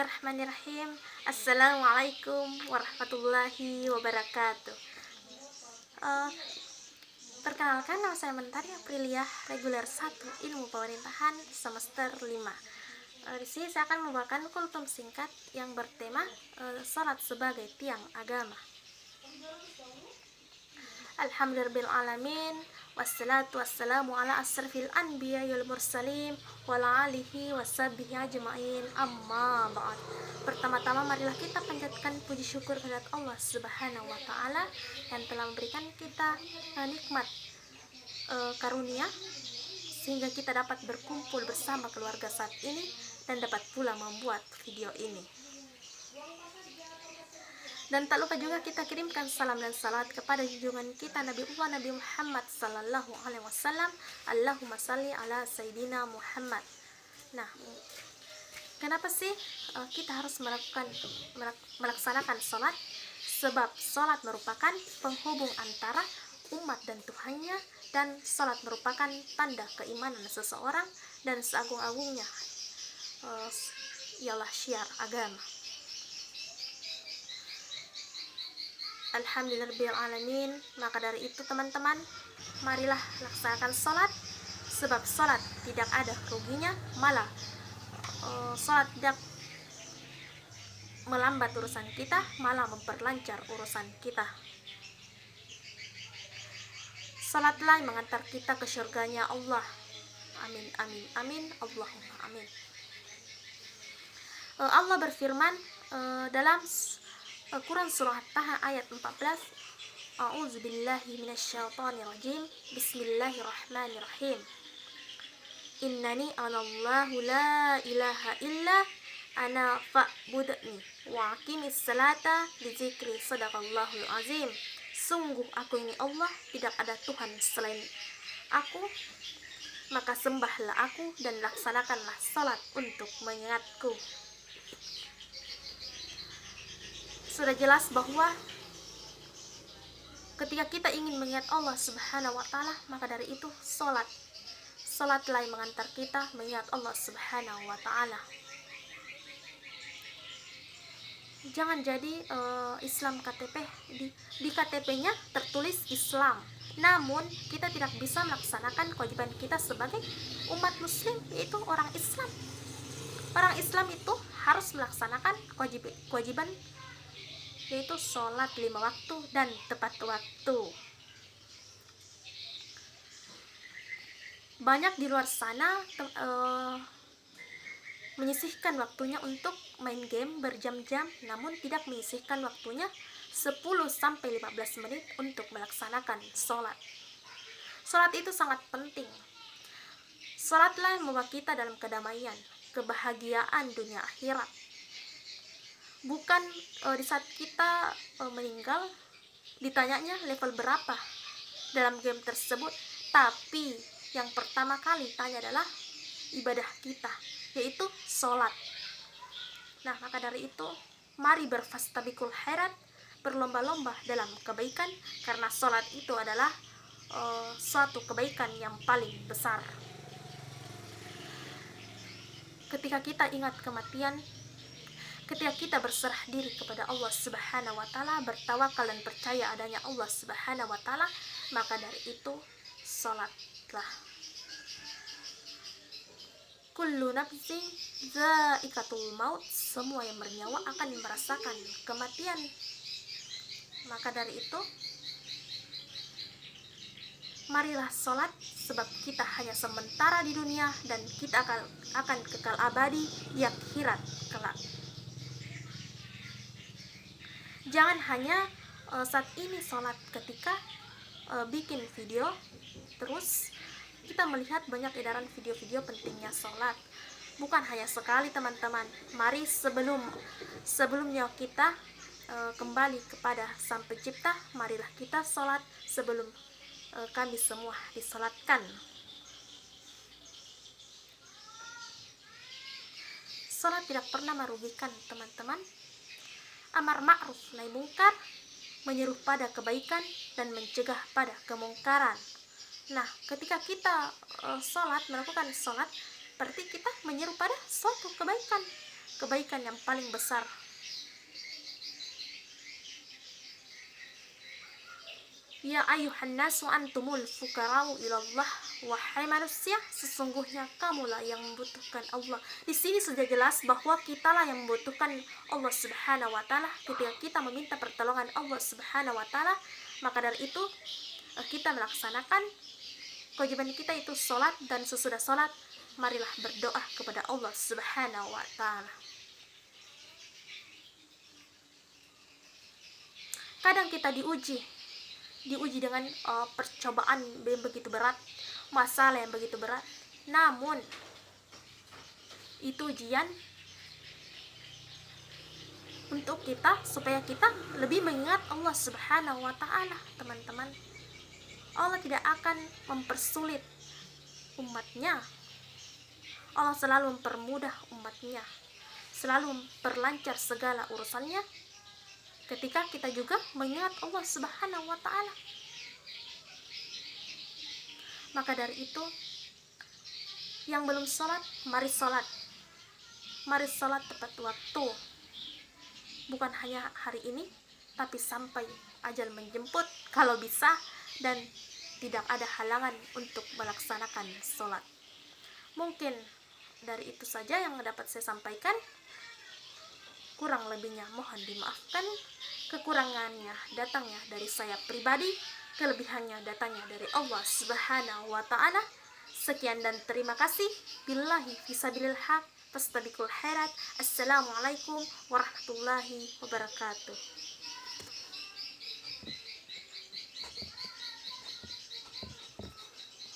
Bismillahirrahmanirrahim. Assalamualaikum warahmatullahi wabarakatuh. Eh, Perkenalkan, nama saya Mentari Aprilia, reguler 1 Ilmu Pemerintahan semester 5. Di sini saya akan membawakan kultum singkat yang bertema salat sebagai tiang agama. Alhamdulillahirrahmanirrahim. Wassalatu wassalamu ala asrafil anbiya wal mursalin wa ala alihi washabihi ajma'in, amma ba'd. Pertama-tama marilah kita panjatkan puji syukur kepada Allah Subhanahu wa taala yang telah memberikan kita nikmat karunia sehingga kita dapat berkumpul bersama keluarga saat ini dan dapat pula membuat video ini. Dan tak lupa juga kita kirimkan salam dan salawat kepada junjungan kita Nabi Muhammad sallallahu alaihi wasallam. Allahumma salli ala sayyidina Muhammad. Nah, kenapa sih kita harus melaksanakan salat? Sebab salat merupakan penghubung antara umat dan Tuhannya, dan salat merupakan tanda keimanan seseorang dan seagung-agungnya ialah syiar agama. Alhamdulillahirrahmanirrahim. Maka dari itu teman-teman, marilah laksanakan salat, sebab salat tidak ada ruginya, malah salat tidak melambat urusan kita, malah memperlancar urusan kita. Salatlah yang mengantar kita ke syurganya Allah. Amin, amin, amin, Allahumma amin. Allah berfirman dalam Al-Quran surah Taha ayat 14, A'udzubillahi minasyaitonirrajim. Bismillahirrahmanirrahim. Innani anallahu la ilaha illa ana fa'budni wa aqimis salata li dzikri, sadaqallahul azim. Sungguh aku ini Allah, tidak ada Tuhan selain aku, maka sembahlah aku dan laksanakanlah salat untuk mengingatku. Sudah jelas bahwa ketika kita ingin mengingat Allah Subhanahu wa taala, maka dari itu salatlah yang mengantar kita mengingat Allah Subhanahu wa taala. Jangan jadi Islam KTP, di KTP-nya tertulis Islam, namun kita tidak bisa melaksanakan kewajiban kita sebagai umat muslim, yaitu orang Islam. Orang Islam itu harus melaksanakan kewajiban, yaitu sholat 5 waktu dan tepat waktu. Banyak di luar sana menyisihkan waktunya untuk main game berjam-jam, namun tidak menyisihkan waktunya 10-15 menit untuk melaksanakan sholat. Sholat itu sangat penting. Sholatlah yang membawa kita dalam kedamaian, kebahagiaan dunia akhirat. Bukan di saat kita meninggal ditanyanya level berapa dalam game tersebut, tapi yang pertama kali tanya adalah ibadah kita, yaitu sholat. Nah, maka dari itu mari berfastabiqul khairat, berlomba-lomba dalam kebaikan, karena sholat itu adalah suatu kebaikan yang paling besar. Ketika kita ingat kematian, ketika kita berserah diri kepada Allah Subhanahu wa taala, bertawakal dan percaya adanya Allah Subhanahu wa taala, maka dari itu salatlah. Kullu nafsin za'iqatul maut, semua yang bernyawa akan merasakan kematian. Maka dari itu marilah salat, sebab kita hanya sementara di dunia dan kita akan kekal abadi di akhirat kelak. Jangan hanya saat ini sholat, ketika bikin video terus kita melihat banyak edaran video-video pentingnya sholat. Bukan hanya sekali teman-teman. Mari sebelumnya kita kembali kepada Sang Pencipta, marilah kita sholat sebelum kami semua disolatkan. Sholat tidak pernah merugikan teman-teman. Amar ma'ruf nahi mungkar, menyeru pada kebaikan dan mencegah pada kemungkaran. Nah, ketika kita melakukan sholat, berarti kita menyeru pada suatu kebaikan. kebaikan yang paling besar. Ya ayuhan nasu antumul fukarau ilallah. Wahai manusia, sesungguhnya kamulah yang membutuhkan Allah. Di sini sudah jelas bahwa kitalah yang membutuhkan Allah Subhanahu wa taala. Ketika kita meminta pertolongan Allah Subhanahu wa taala, maka dari itu kita melaksanakan kewajiban kita, itu sholat, dan sesudah sholat marilah berdoa kepada Allah Subhanahu wa taala. Kadang kita diuji dengan percobaan yang begitu berat, masalah yang begitu berat. Namun itu ujian untuk kita supaya kita lebih mengingat Allah Subhanahu wa taala, teman-teman. Allah tidak akan mempersulit umatnya. Allah selalu mempermudah umatnya, selalu memperlancar segala urusannya ketika kita juga mengingat Allah Subhanahu wa taala. Maka dari itu, yang belum sholat, mari sholat. Mari sholat tepat waktu. Bukan hanya hari ini, tapi sampai ajal menjemput kalau bisa, dan tidak ada halangan untuk melaksanakan sholat. Mungkin dari itu saja yang dapat saya sampaikan. Kurang lebihnya mohon dimaafkan. Kekurangannya datangnya dari saya pribadi, kelebihannya datangnya dari Allah Subhanahu wa taala. Sekian dan terima kasih. Billahi fisabilil haq, fastabiqul khairat. Assalamualaikum warahmatullahi wabarakatuh.